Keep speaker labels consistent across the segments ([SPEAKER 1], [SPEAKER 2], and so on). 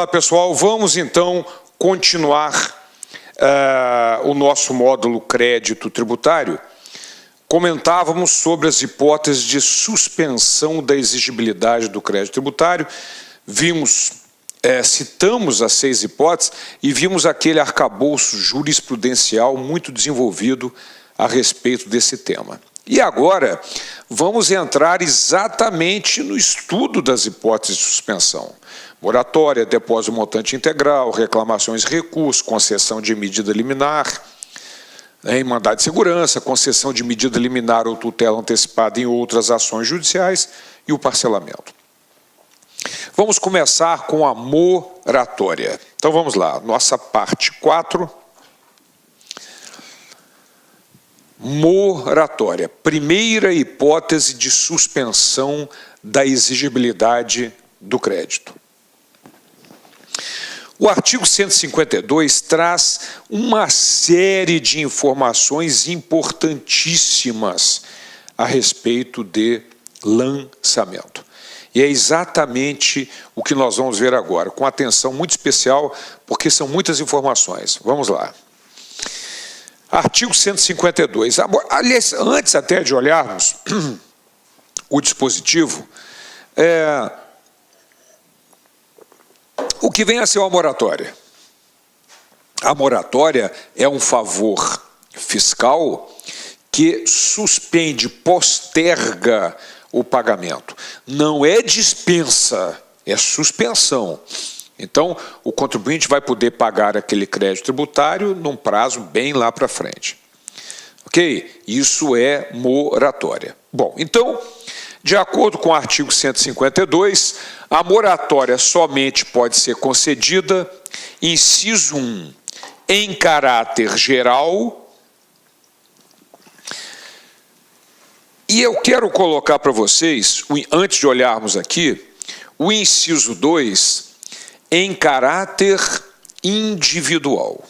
[SPEAKER 1] Olá, pessoal, vamos então continuar o nosso módulo crédito tributário. Comentávamos sobre as hipóteses de suspensão da exigibilidade do crédito tributário, citamos as 6 hipóteses e vimos aquele arcabouço jurisprudencial muito desenvolvido a respeito desse tema. E agora vamos entrar exatamente no estudo das hipóteses de suspensão. Moratória, depósito montante integral, reclamações e recursos, concessão de medida liminar, em mandado de segurança, concessão de medida liminar ou tutela antecipada em outras ações judiciais e o parcelamento. Vamos começar com a moratória. Então vamos lá, nossa parte 4. Moratória, primeira hipótese de suspensão da exigibilidade do crédito. O artigo 152 traz uma série de informações importantíssimas a respeito de lançamento. E é exatamente o que nós vamos ver agora, com atenção muito especial, porque são muitas informações. Vamos lá. Artigo 152. Aliás, antes até de olharmos o dispositivo, o que vem a ser uma moratória? A moratória é um favor fiscal que suspende, posterga o pagamento. Não é dispensa, é suspensão. Então, o contribuinte vai poder pagar aquele crédito tributário num prazo bem lá para frente. Ok? Isso é moratória. Bom, então, de acordo com o artigo 152, a moratória somente pode ser concedida, inciso 1, em caráter geral. E eu quero colocar para vocês, antes de olharmos aqui, o inciso 2, em caráter individual.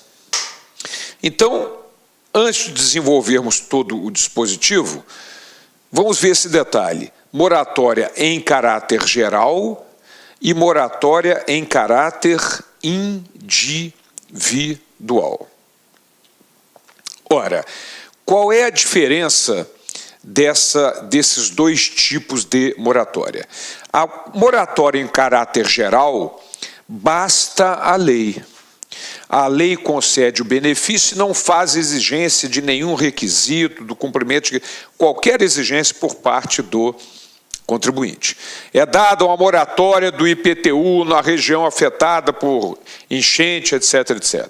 [SPEAKER 1] Então, antes de desenvolvermos todo o dispositivo, vamos ver esse detalhe. Moratória em caráter geral e moratória em caráter individual. Ora, qual é a diferença desses dois tipos de moratória? A moratória em caráter geral, basta a lei. A lei concede o benefício e não faz exigência de nenhum requisito, do cumprimento de qualquer exigência por parte do contribuinte. É dada uma moratória do IPTU na região afetada por enchente, etc, etc.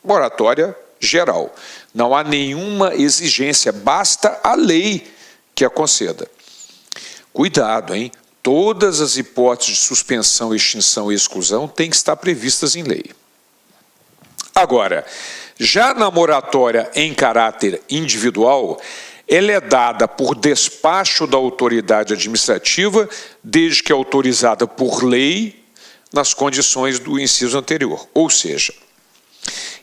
[SPEAKER 1] Moratória geral. Não há nenhuma exigência, basta a lei que a conceda. Cuidado, hein? Todas as hipóteses de suspensão, extinção e exclusão têm que estar previstas em lei. Agora, já na moratória em caráter individual, ela é dada por despacho da autoridade administrativa, desde que autorizada por lei, nas condições do inciso anterior. Ou seja,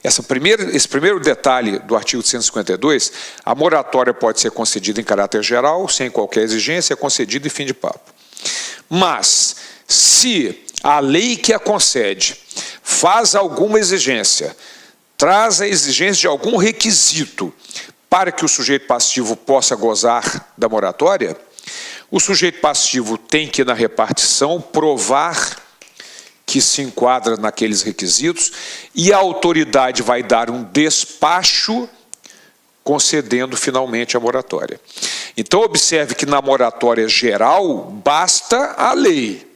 [SPEAKER 1] esse primeiro detalhe do artigo 152, a moratória pode ser concedida em caráter geral, sem qualquer exigência, é concedida e fim de papo. Mas, se a lei que a concede faz alguma exigência, traz a exigência de algum requisito para que o sujeito passivo possa gozar da moratória, o sujeito passivo tem que, na repartição, provar que se enquadra naqueles requisitos e a autoridade vai dar um despacho concedendo finalmente a moratória. Então, observe que na moratória geral, basta a lei.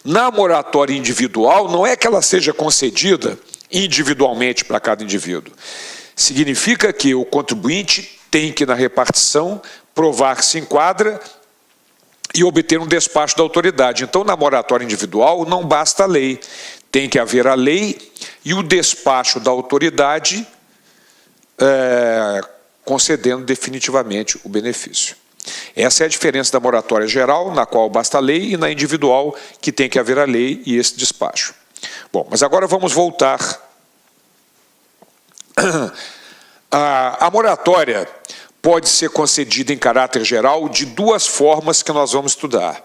[SPEAKER 1] Na moratória individual, não é que ela seja concedida individualmente para cada indivíduo. Significa que o contribuinte tem que, na repartição, provar que se enquadra e obter um despacho da autoridade. Então, na moratória individual, não basta a lei. Tem que haver a lei e o despacho da autoridade concedendo definitivamente o benefício. Essa é a diferença da moratória geral, na qual basta a lei, e na individual, que tem que haver a lei e esse despacho. Bom, mas agora vamos voltar. A moratória pode ser concedida em caráter geral de duas formas que nós vamos estudar.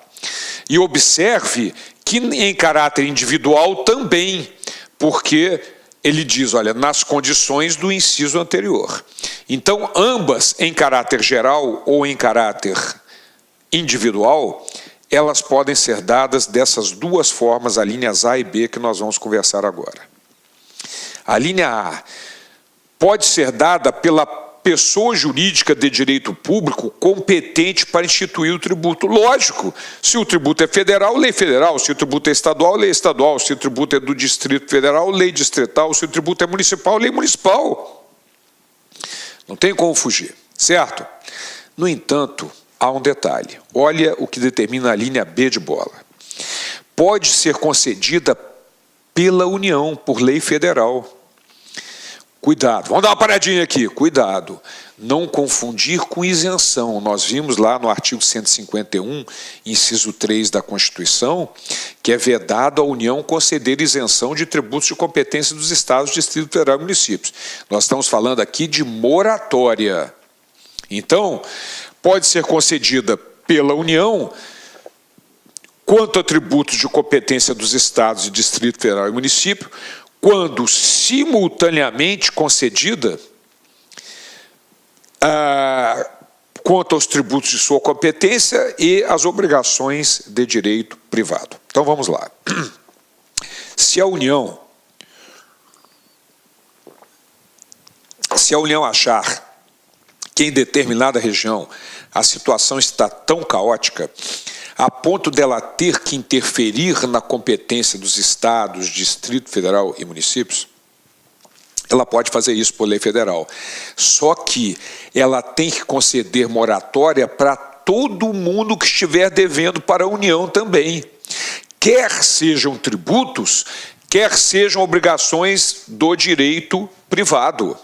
[SPEAKER 1] E observe que em caráter individual também, porque ele diz, olha, nas condições do inciso anterior. Então, ambas em caráter geral ou em caráter individual, elas podem ser dadas dessas duas formas, as linhas A e B, que nós vamos conversar agora. A linha A pode ser dada pela pessoa jurídica de direito público competente para instituir o tributo. Lógico, se o tributo é federal, lei federal. Se o tributo é estadual, lei estadual. Se o tributo é do Distrito Federal, lei distrital. Se o tributo é municipal, lei municipal. Não tem como fugir, certo? No entanto, há um detalhe. Olha o que determina a linha B de bola. Pode ser concedida pela União, por lei federal. Cuidado, vamos dar uma paradinha aqui, cuidado, não confundir com isenção. Nós vimos lá no artigo 151, inciso 3 da Constituição, que é vedado à União conceder isenção de tributos de competência dos Estados, Distrito Federal e municípios. Nós estamos falando aqui de moratória. Então, pode ser concedida pela União quanto a tributos de competência dos Estados, Distrito Federal e município, quando simultaneamente concedida quanto aos tributos de sua competência e as obrigações de direito privado. Então vamos lá. Se a União achar que em determinada região a situação está tão caótica a ponto dela ter que interferir na competência dos estados, Distrito Federal e municípios, ela pode fazer isso por lei federal. Só que ela tem que conceder moratória para todo mundo que estiver devendo para a União também. Quer sejam tributos, quer sejam obrigações do direito privado.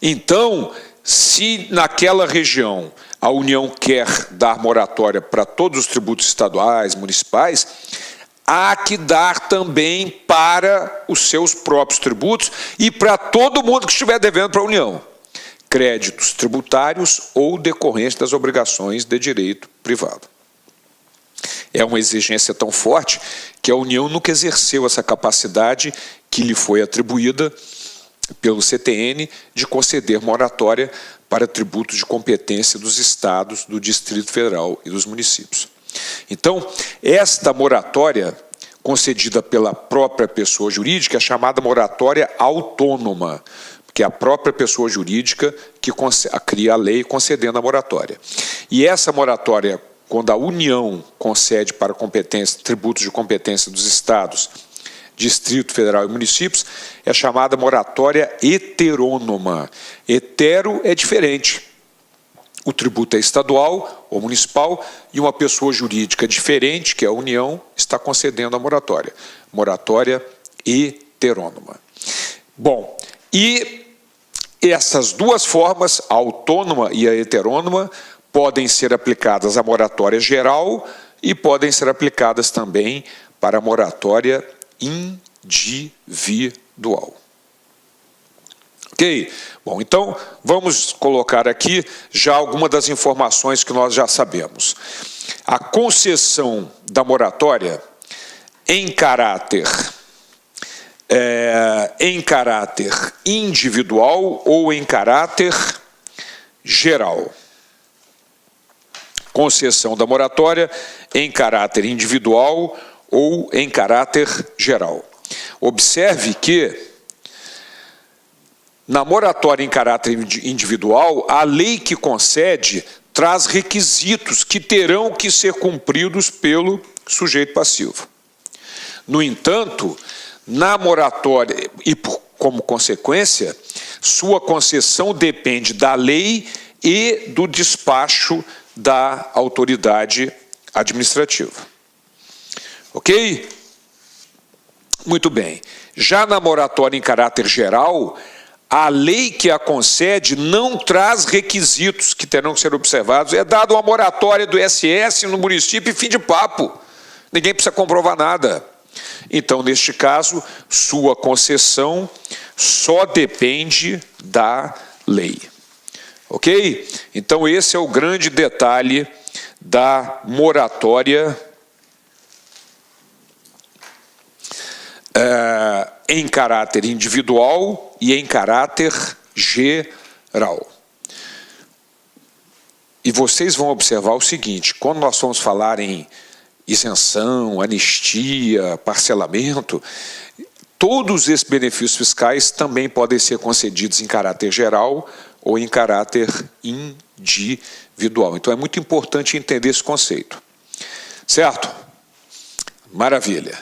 [SPEAKER 1] Então, se naquela região a União quer dar moratória para todos os tributos estaduais, municipais, há que dar também para os seus próprios tributos e para todo mundo que estiver devendo para a União. Créditos tributários ou decorrentes das obrigações de direito privado. É uma exigência tão forte que a União nunca exerceu essa capacidade que lhe foi atribuída pelo CTN de conceder moratória para tributos de competência dos estados, do Distrito Federal e dos municípios. Então, esta moratória concedida pela própria pessoa jurídica é chamada moratória autônoma, porque é a própria pessoa jurídica que cria a lei concedendo a moratória. E essa moratória, quando a União concede para tributos de competência dos estados, Distrito Federal e municípios, é chamada moratória heterônoma. Hetero é diferente. O tributo é estadual ou municipal e uma pessoa jurídica diferente, que é a União, está concedendo a moratória. Moratória heterônoma. Bom, e essas duas formas, a autônoma e a heterônoma, podem ser aplicadas à moratória geral e podem ser aplicadas também para a moratória individual. Ok? Bom, então vamos colocar aqui já algumas das informações que nós já sabemos. A concessão da moratória em caráter individual ou em caráter geral. Concessão da moratória em caráter individual ou em caráter geral. Observe que, na moratória em caráter individual, a lei que concede traz requisitos que terão que ser cumpridos pelo sujeito passivo. No entanto, na moratória, e como consequência, sua concessão depende da lei e do despacho da autoridade administrativa. Ok? Muito bem. Já na moratória em caráter geral, a lei que a concede não traz requisitos que terão que ser observados. É dado uma moratória do SS no município e fim de papo. Ninguém precisa comprovar nada. Então, neste caso, sua concessão só depende da lei. Ok? Então, esse é o grande detalhe da moratória em caráter individual e em caráter geral. E vocês vão observar o seguinte: quando nós vamos falar em isenção, anistia, parcelamento, todos esses benefícios fiscais também podem ser concedidos em caráter geral ou em caráter individual. Então é muito importante entender esse conceito. Certo? Maravilha.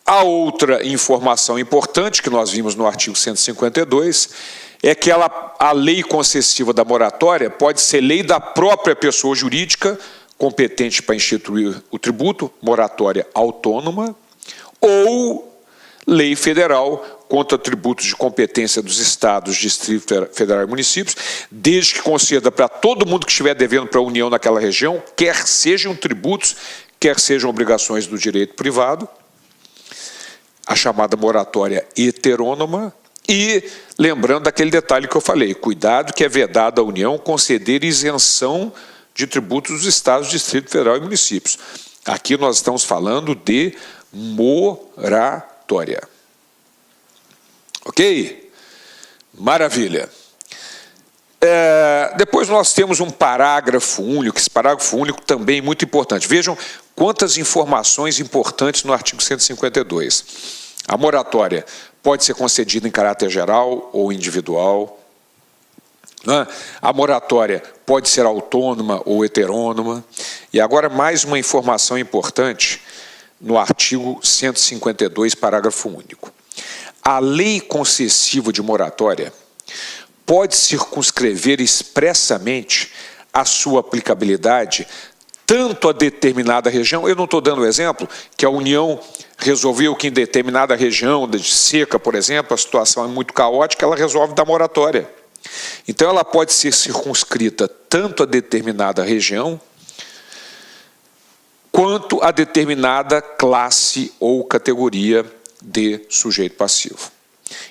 [SPEAKER 1] A outra informação importante que nós vimos no artigo 152 é que a lei concessiva da moratória pode ser lei da própria pessoa jurídica competente para instituir o tributo, moratória autônoma, ou lei federal contra tributos de competência dos estados, Distrito Federal e municípios, desde que conceda para todo mundo que estiver devendo para a União naquela região, quer sejam tributos, quer sejam obrigações do direito privado, a chamada moratória heterônoma. E lembrando daquele detalhe que eu falei, cuidado que é vedado à União conceder isenção de tributos dos estados, Distrito Federal e municípios. Aqui nós estamos falando de moratória. Ok? Maravilha. Depois nós temos um parágrafo único, esse parágrafo único também é muito importante. Vejam quantas informações importantes no artigo 152. A moratória pode ser concedida em caráter geral ou individual. A moratória pode ser autônoma ou heterônoma. E agora mais uma informação importante no artigo 152, parágrafo único. A lei concessiva de moratória pode circunscrever expressamente a sua aplicabilidade tanto a determinada região. Eu não estou dando o exemplo que a União resolveu que em determinada região de seca, por exemplo, a situação é muito caótica, ela resolve dar moratória. Então ela pode ser circunscrita tanto a determinada região quanto a determinada classe ou categoria de sujeito passivo.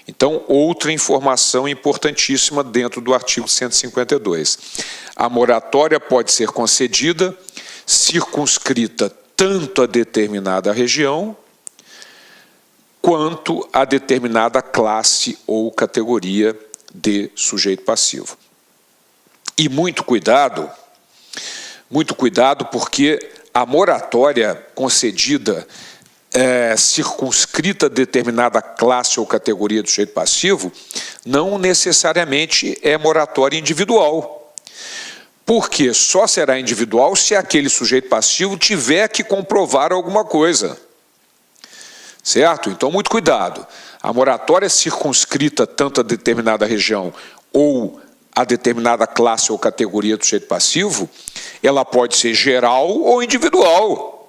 [SPEAKER 1] Então, outra informação importantíssima dentro do artigo 152. A moratória pode ser concedida, circunscrita tanto a determinada região, quanto a determinada classe ou categoria de sujeito passivo. E muito cuidado porque a moratória concedida circunscrita a determinada classe ou categoria de sujeito passivo não necessariamente é moratória individual. Porque só será individual se aquele sujeito passivo tiver que comprovar alguma coisa. Certo? Então, muito cuidado. A moratória circunscrita tanto a determinada região ou a determinada classe ou categoria do sujeito passivo, ela pode ser geral ou individual.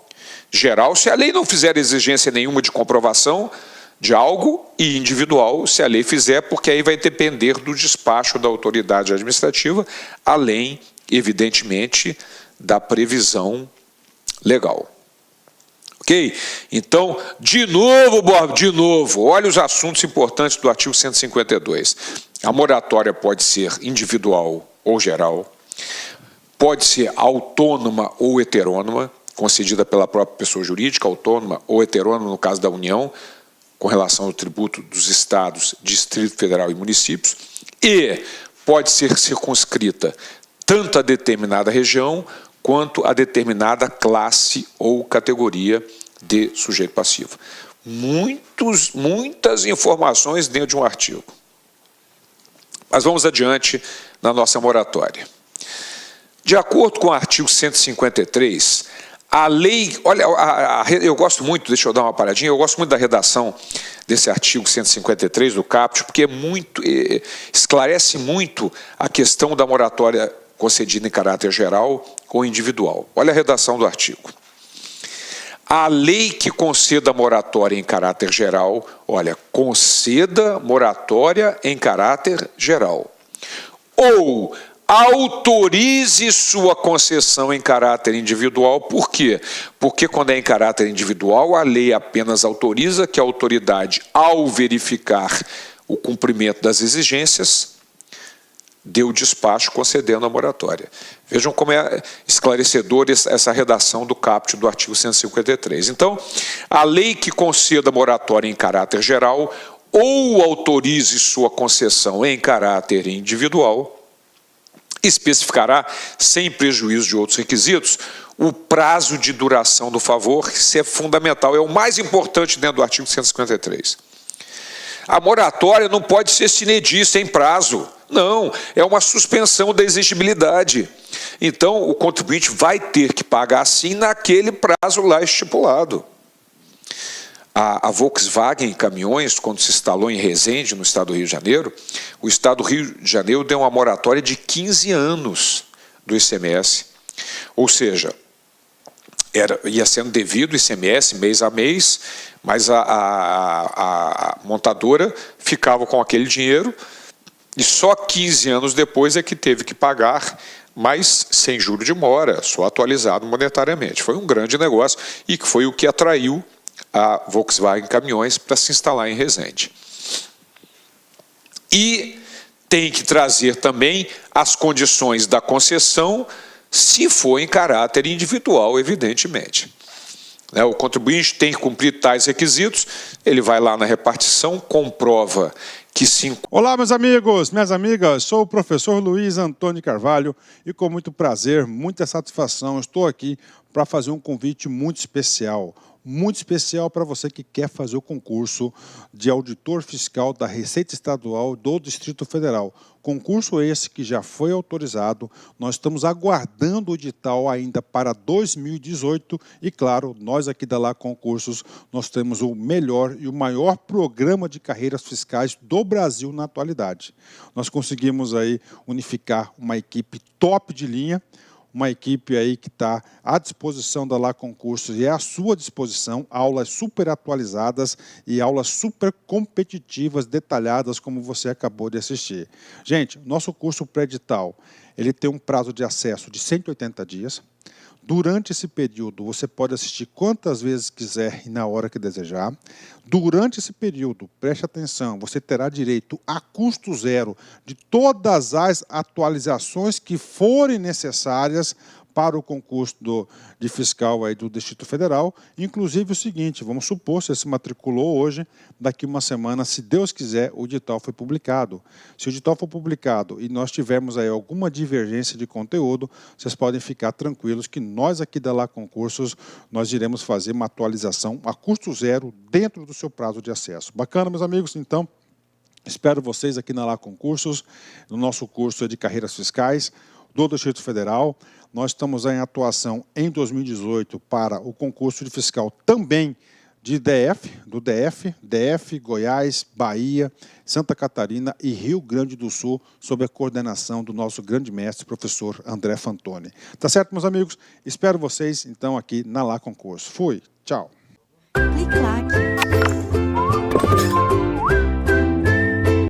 [SPEAKER 1] Geral, se a lei não fizer exigência nenhuma de comprovação de algo, e individual, se a lei fizer, porque aí vai depender do despacho da autoridade administrativa, além, evidentemente, da previsão legal. Ok? Então, de novo, olha os assuntos importantes do artigo 152. A moratória pode ser individual ou geral, pode ser autônoma ou heterônoma, concedida pela própria pessoa jurídica, autônoma ou heterônoma, no caso da União, com relação ao tributo dos estados, Distrito Federal e municípios, e pode ser circunscrita tanto a determinada região, quanto a determinada classe ou categoria de sujeito passivo. Muitas informações dentro de um artigo. Mas vamos adiante na nossa moratória. De acordo com o artigo 153, a lei... Olha, eu gosto muito, deixa eu dar uma paradinha, eu gosto muito da redação desse artigo 153 do CAPT, porque esclarece muito a questão da moratória concedida em caráter geral ou individual. Olha a redação do artigo. A lei que conceda moratória em caráter geral, olha, conceda moratória em caráter geral, ou autorize sua concessão em caráter individual. Por quê? Porque quando é em caráter individual, a lei apenas autoriza que a autoridade, ao verificar o cumprimento das exigências, deu despacho concedendo a moratória. Vejam como é esclarecedora essa redação do caput do artigo 153. Então, a lei que conceda moratória em caráter geral ou autorize sua concessão em caráter individual, especificará, sem prejuízo de outros requisitos, o prazo de duração do favor, que isso é fundamental, é o mais importante dentro do artigo 153. A moratória não pode ser sine die, sem prazo. Não, é uma suspensão da exigibilidade. Então, o contribuinte vai ter que pagar, sim, naquele prazo lá estipulado. A Volkswagen Caminhões, quando se instalou em Resende, no estado do Rio de Janeiro, o estado do Rio de Janeiro deu uma moratória de 15 anos do ICMS. Ou seja, ia sendo devido o ICMS mês a mês, mas a montadora ficava com aquele dinheiro e só 15 anos depois é que teve que pagar, mas sem juro de mora, só atualizado monetariamente. Foi um grande negócio e que foi o que atraiu a Volkswagen Caminhões para se instalar em Resende. E tem que trazer também as condições da concessão, se for em caráter individual, evidentemente. O contribuinte tem que cumprir tais requisitos, ele vai lá na repartição, comprova que sim.
[SPEAKER 2] Olá, meus amigos, minhas amigas, sou o professor Luiz Antônio Carvalho e com muito prazer, muita satisfação, estou aqui para fazer um convite muito especial para você que quer fazer o concurso de auditor fiscal da Receita Estadual do Distrito Federal. Concurso esse que já foi autorizado, nós estamos aguardando o edital ainda para 2018 e, claro, nós aqui da Lá Concursos, nós temos o melhor e o maior programa de carreiras fiscais do Brasil na atualidade. Nós conseguimos aí unificar uma equipe top de linha, uma equipe aí que está à disposição da Lá Concursos e é à sua disposição, aulas super atualizadas e aulas super competitivas, detalhadas, como você acabou de assistir. Gente, nosso curso pré-edital, ele tem um prazo de acesso de 180 dias. Durante esse período, você pode assistir quantas vezes quiser e na hora que desejar. Durante esse período, preste atenção, você terá direito a custo zero de todas as atualizações que forem necessárias para o concurso de fiscal aí do Distrito Federal. Inclusive o seguinte, vamos supor, você se matriculou hoje, daqui uma semana, se Deus quiser, o edital foi publicado. Se o edital for publicado e nós tivermos aí alguma divergência de conteúdo, vocês podem ficar tranquilos que nós aqui da Lá Concursos, nós iremos fazer uma atualização a custo zero dentro do seu prazo de acesso. Bacana, meus amigos? Então, espero vocês aqui na Lá Concursos, no nosso curso de carreiras fiscais do Distrito Federal. Nós estamos em atuação em 2018 para o concurso de fiscal também de DF, Goiás, Bahia, Santa Catarina e Rio Grande do Sul, sob a coordenação do nosso grande mestre, professor André Fantoni. Tá certo, meus amigos? Espero vocês, então, aqui na Lá Concurso. Fui, tchau.
[SPEAKER 3] Clique like.